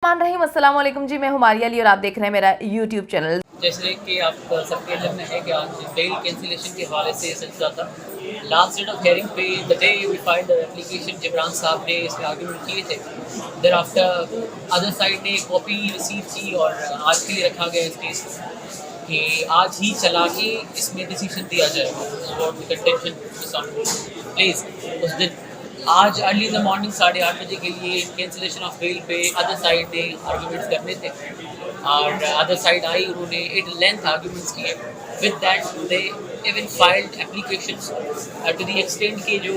रहमान रहीम, अस्सलाम वालेकुम जी। मैं हूं मारिया अली और आप देख रहे हैं मेरा यूट्यूब चैनल। जैसे कि आप सबके इल्म में है कि आज बेल कैंसिलेशन के हवाले से सिलसिला था। लास्ट डेट ऑफ हेयरिंग पे the day we filed application Jabran साहब ने इसमें आर्गूमेंट किए थे। देर आफ्टर अदर साइड ने कॉपी रिसीव की और आज के लिए रखा गया इस केस कि आज ही चला के इसमें डिसीजन दिया जाएगा। कंटेंशन प्लीज़ उस दिन आज अर्ली इन द मॉर्निंग 8:30 बजे के लिए कैंसिलेशन ऑफ बेल पे अदर साइड ने आर्गूमेंट्स करने थे और अदर साइड आई, उन्होंने एट लेंथ आर्गूमेंट्स किए। With that they even filed applications to the extent के जो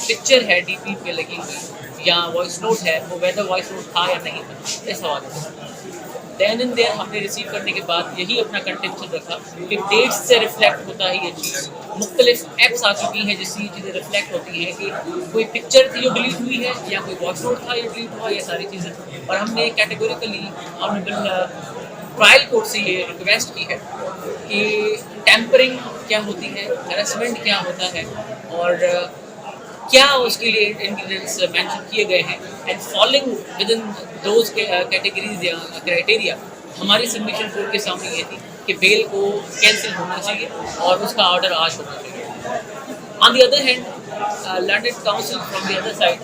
पिक्चर है डीपी पे लगी हुई या वॉइस नोट है वो वेदर वॉइस नोट था या नहीं था इस हवाले से। देन इन देयर हमने रिसीव करने के बाद यही अपना कंटेंशन रखा कि डेट्स से रिफ्लेक्ट होता है ये चीज़। मुख्तलिफ ऐप्स आ चुकी हैं जिससे ये चीज़ें रिफ्लेक्ट होती हैं कि कोई पिक्चर थी जो डिलीट हुई है या कोई वॉइस नोट था जो डिलीट हुआ, ये सारी चीज़ें। और हमने कैटेगोरिकली ऑनरेबल ट्रायल कोर्ट से ये रिक्वेस्ट की है कि टेम्परिंग क्या होती है, हैरेसमेंट क्या होता है और क्या उसके लिए इंग्रेडिएंट्स मेंशन किए गए हैं and following with in those categories या क्राइटेरिया। हमारी सबमिशन कोर्ट के सामने ये थी कि बेल को कैंसिल होना चाहिए और उसका ऑर्डर आज होना चाहिए। On the other hand learned council from the other side,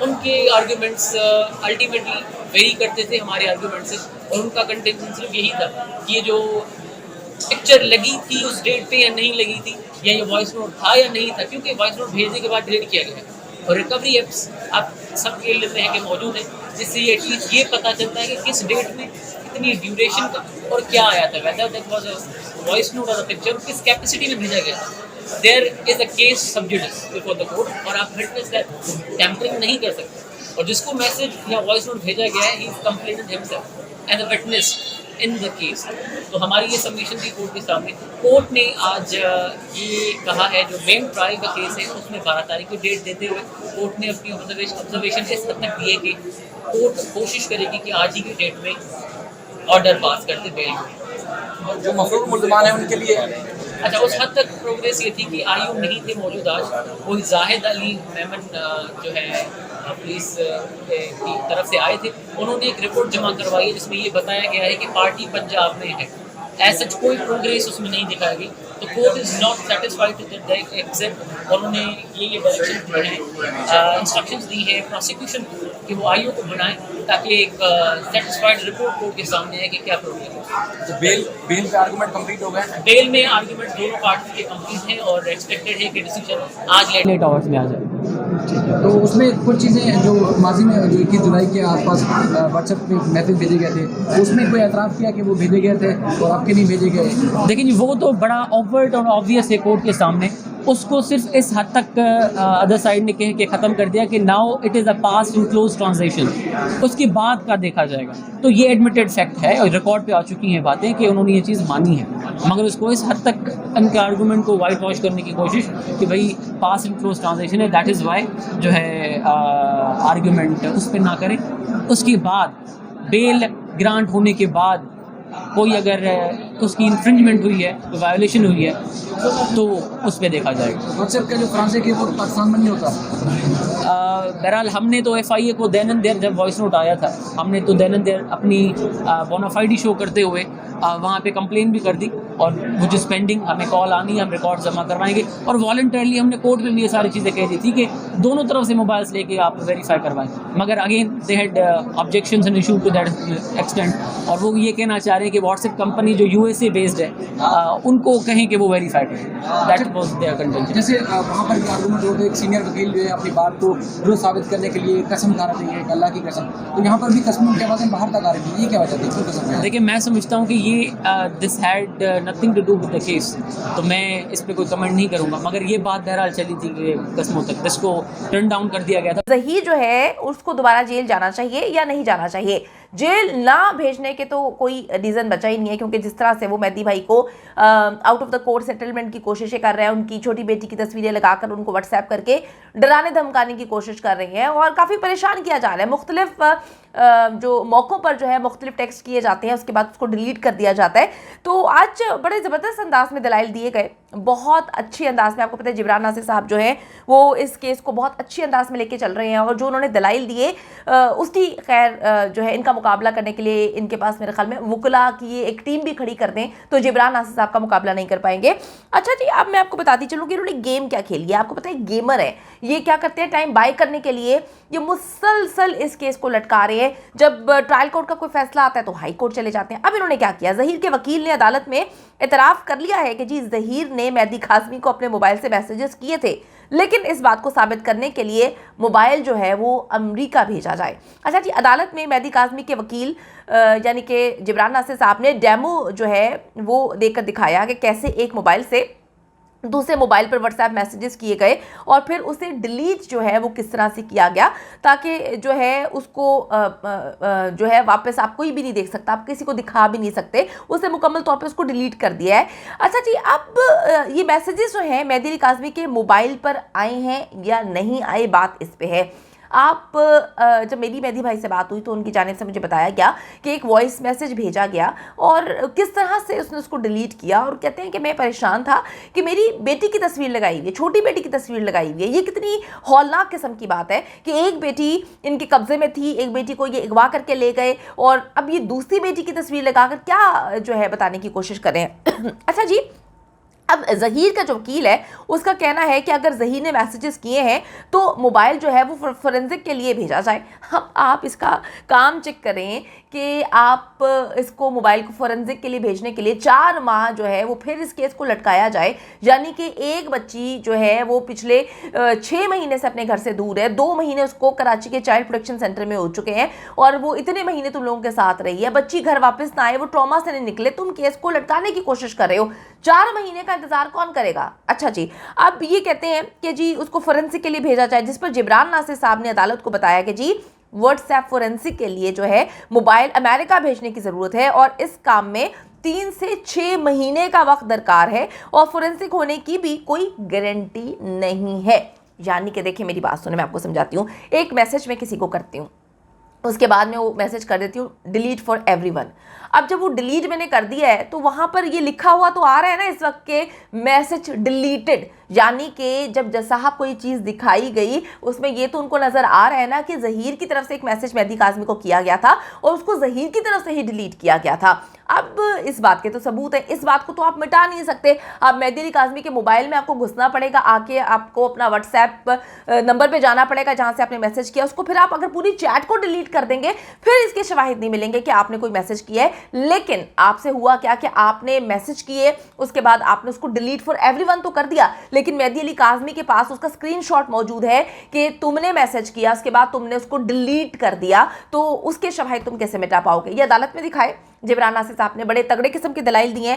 उनके आर्ग्यूमेंट्स अल्टीमेटली वेरी करते थे हमारे आर्ग्यूमेंट से और उनका कंटेंशन सिर्फ यही था कि ये जो पिक्चर लगी थी उस डेट पे या नहीं लगी थी या ये वॉइस नोट था या नहीं था, क्योंकि वॉइस नोट भेजने के बाद डिलीट किया गया और रिकवरी एप्स आप सबके इल्म में है कि मौजूद है, जिससे ये एटलीस्ट ये पता चलता है कि किस डेट में कितनी ड्यूरेशन का और क्या आया था, whether that was a voice note और अ पिक्चर, किस कैपेसिटी में भेजा गया था। देयर इज अ केस सब जुडिस बिफोर द कोर्ट और आप विटनेस दैट टैम्परिंग नहीं कर सकते और जिसको मैसेज या वॉइस नोट भेजा गया है he is complainant himself and the witness in the case. तो हमारी ये सबमिशन थी कोर्ट के सामने। कोर्ट ने आज ये कहा है जो मेन ट्रायल का केस है उसमें 12 तारीख को डेट देते हुए कोर्ट ने अपनी ऑब्जर्वेशन इस हद तक दिए कि कोर्ट कोशिश करेगी कि आज ही की डेट में ऑर्डर पास करते बेल और जो मफरूर मुल्ज़मान हैं उनके लिए अच्छा उस हद तक प्रोग्रेस ये थी कि आयु नहीं थे मौजूद आज। कोई जाहिद अली मेमन जो है पुलिस की तरफ से आए थे, उन्होंने एक रिपोर्ट जमा करवाई है जिसमें ये बताया गया है कि पार्टी पंजाब में है, ऐसा कोई प्रोग्रेस उसमें नहीं दिखाई गई। तो court is not satisfied to that except और उन्होंने ये डायरेक्शन दी है, इंस्ट्रक्शंस दी है प्रोसिक्यूशन को कि वो आयु को बनाएं ताकि एक सेटिस्फाइड रिपोर्ट कोर्ट के सामने है कि क्या प्रॉब्लम है। तो बेल पे आर्गूमेंट कंप्लीट हो गए। बेल में आर्गूमेंट दोनों पार्टी के कंप्लीट हैं और एक्सपेक्टेड है कि डिसीजन आज लेट आवर्स में आ जाए। तो उसमें कुछ चीज़ें जो माजी में जो 21 जुलाई के आसपास व्हाट्सएप पे मैसेज भेजे गए थे, तो उसमें कोई एतराफ़ किया कि वो भेजे गए थे और आपके नहीं भेजे गए? देखिए जी, वो तो बड़ा ऑफर्ड और ऑब्वियस है कोर्ट के सामने। उसको सिर्फ इस हद तक अदर साइड ने कह के ख़त्म कर दिया कि now it is a pass and close transaction, उसके बाद का देखा जाएगा। तो ये एडमिटेड फैक्ट है और रिकॉर्ड पे आ चुकी हैं बातें कि उन्होंने ये चीज़ मानी है, मगर उसको इस हद तक उनके आर्गूमेंट को वाइट वॉश करने की कोशिश कि भाई पास एंड क्लोज ट्रांजेक्शन है, दैट इज़ वाई जो है आर्गूमेंट उस पर ना करें। उसके बाद बेल ग्रांट होने के बाद कोई अगर उसकी इन्फ्रिंजमेंट हुई है, कोई वायोलेशन हुई है तो उस पर देखा जाएगा। व्हाट्सएप का जो फ्रांसिक है वो पाकिस्तान में नहीं होता। बहरहाल हमने तो FIA को देन एंड देयर जब वॉइस नोट आया था हमने तो देन एंड देयर अपनी बोनाफाइडी शो करते हुए वहाँ पे कंप्लेन भी कर दी और वो जो स्पेंडिंग हमें कॉल आनी है हम रिकॉर्ड जमा करवाएंगे और वॉलंटरली हमने कोर्ट में भी ये सारी चीज़ें कह दी थी कि दोनों तरफ से मोबाइल्स लेके आप वेरीफाई करवाएं, मगर again they had objections and issue to that extent और वो ये कहना चाह रहे हैं कि व्हाट्सएप कंपनी जो USA बेस्ड है उनको कहें कि वो वेरीफाई करें। That was their contention. जैसे वहाँ पर भी आर्गूमेंट होते एक सीनियर वकील जो है अपनी बात को दुरुस्त साबित करने के लिए कसम खा रहे थे, अल्लाह की कसम, तो यहाँ पर भी कसम के बाद बाहर तक आ रही थी, ये क्या वजह थी, क्यों कसम? देखिए मैं समझता हूँ कि ये this had nothing to do with the case, तो मैं इस पर कोई कमेंट नहीं करूँगा, मगर ये बात बहरहाल चली थी कि कस्मों तक जिसको टर्न डाउन कर दिया गया था। सही जो है उसको दोबारा जेल जाना चाहिए या नहीं जाना चाहिए? जेल ना भेजने के तो कोई रीज़न बचा ही नहीं है, क्योंकि जिस तरह से वो मेहदी भाई को out of the court settlement की कोशिशें कर रहे हैं, उनकी छोटी बेटी की तस्वीरें लगाकर उनको व्हाट्सएप करके डराने धमकाने की कोशिश कर रही हैं और काफ़ी परेशान किया जा रहा है। मुख्तलिफ जो मौक़ों पर जो है मुख्तलिफ टेक्स्ट किए जाते हैं, उसके बाद उसको डिलीट कर दिया जाता है। तो आज बड़े ज़बरदस्त अंदाज में दलाइल दिए गए बहुत अच्छी अंदाज में, आपको पता है जिब्रान नासिर साहब जो हैं वो इस केस को बहुत अच्छी अंदाज में लेके चल रहे हैं, और जो उन्होंने दलाइल दिए उसकी खैर जो है इनका मुकाबला करने के लिए इनके पास मेरे ख्याल में वुकला की एक टीम भी खड़ी कर दें तो जिब्रान नासिर साहब का मुकाबला नहीं कर पाएंगे। अच्छा जी, अब मैं आपको बताती चलूँ कि इन्होंने गेम क्या खेली है। आपको पता है गेमर है ये, क्या करते हैं टाइम बाय करने के लिए ये मुसलसल इस केस को लटका रहे हैं। जब ट्रायल कोर्ट का कोई फैसला आता है तो हाई कोर्ट चले जाते हैं। अब इन्होंने क्या किया, ज़हीर के वकील ने अदालत में इतराफ़ कर लिया है कि जी ज़हीर ने मेहदी काज़मी को अपने मोबाइल से मैसेजेस किए थे, लेकिन इस बात को साबित करने के लिए मोबाइल जो है वो अमेरिका भेजा जाए। अच्छा जी, अदालत में मेहदी काज़मी के वकील यानी कि जिब्रान नासिर साहब ने डेमो जो है वो देकर दिखाया कि कैसे एक मोबाइल से दूसरे मोबाइल पर व्हाट्सएप मैसेजेस किए गए और फिर उसे डिलीट जो है वो किस तरह से किया गया ताकि जो है उसको जो है वापस आप कोई भी नहीं देख सकता, आप किसी को दिखा भी नहीं सकते, उसे मुकम्मल तौर पे उसको डिलीट कर दिया है। अच्छा जी, अब ये मैसेजेस जो हैं मेहदी अली काज़मी के मोबाइल पर आए हैं या नहीं आए, बात इस पे है। आप जब मेरी मेहदी भाई से बात हुई तो उनकी जानिब से मुझे बताया गया कि एक वॉइस मैसेज भेजा गया और किस तरह से उसने उसको डिलीट किया, और कहते हैं कि मैं परेशान था कि मेरी बेटी की तस्वीर लगाई हुई है, छोटी बेटी की तस्वीर लगाई हुई है। ये कितनी हौलनाक किस्म की बात है कि एक बेटी इनके कब्जे में थी, एक बेटी को ये अगवा करके ले गए और अब ये दूसरी बेटी की तस्वीर लगाकर क्या जो है बताने की कोशिश करें। अच्छा जी, अब ज़हीर का जो वकील है उसका कहना है कि अगर ज़हीर ने मैसेजेस किए हैं तो मोबाइल जो है वो फोरेंसिक के लिए भेजा जाए। अब आप इसका काम चेक करें कि आप इसको मोबाइल को फोरेंसिक के लिए भेजने के लिए 4 माह जो है वो फिर इस केस को लटकाया जाए, यानी कि एक बच्ची जो है वो पिछले 6 महीने से अपने घर से दूर है, 2 महीने उसको कराची के चाइल्ड प्रोटेक्शन सेंटर में हो चुके हैं और वो इतने महीने तुम लोगों के साथ रही है, बच्ची घर वापस ना आए, वो ट्रॉमा से नहीं निकले, तुम केस को लटकाने की कोशिश कर रहे हो। 4 महीने का इंतजार कौन करेगा। अच्छा जी, अब ये कहते हैं कि जी उसको फोरेंसिक के लिए भेजा जाए, जिस पर जिब्रान नासिर साहब ने अदालत को बताया कि जी व्हाट्सएप फोरेंसिक के लिए जो है मोबाइल अमेरिका भेजने की ज़रूरत है और इस काम में 3 से 6 महीने का वक्त दरकार है और फोरेंसिक होने की भी कोई गारंटी नहीं है। यानी कि देखिए मेरी बात सुने, मैं आपको समझाती हूँ। एक मैसेज मैं किसी को करती हूँ, उसके बाद में वो मैसेज कर देती हूँ डिलीट फॉर एवरीवन। अब जब वो डिलीट मैंने कर दिया है तो वहाँ पर ये लिखा हुआ तो आ रहा है ना इस वक्त के मैसेज डिलीटेड, यानी कि जब साहब को ये चीज़ दिखाई गई उसमें ये तो उनको नज़र आ रहा है ना कि ज़हीर की तरफ से एक मैसेज मेहदी काज़मी को किया गया था और उसको ज़हीर की तरफ से ही डिलीट किया गया था। अब इस बात के तो सबूत है, इस बात को तो आप मिटा नहीं सकते। अब मेहदी अली काज़मी के मोबाइल में आपको घुसना पड़ेगा, आके आपको अपना व्हाट्सएप नंबर पे जाना पड़ेगा जहाँ से आपने मैसेज किया, उसको फिर आप अगर पूरी चैट को डिलीट कर देंगे फिर इसके शवाहिद नहीं मिलेंगे कि आपने कोई मैसेज किया है। लेकिन आपसे हुआ क्या कि आपने मैसेज किए, उसके बाद आपने उसको डिलीट फॉर एवरीवन तो कर दिया, लेकिन मेहदी अली काज़मी के पास उसका स्क्रीनशॉट मौजूद है कि तुमने मैसेज किया, उसके बाद तुमने उसको डिलीट कर दिया, तो उसके शवाहिद तुम कैसे मिटा पाओगे। ये अदालत में दिखाए। जिब्रान नासिर साहब ने बड़े तगड़े किस्म की दलाइल दी हैं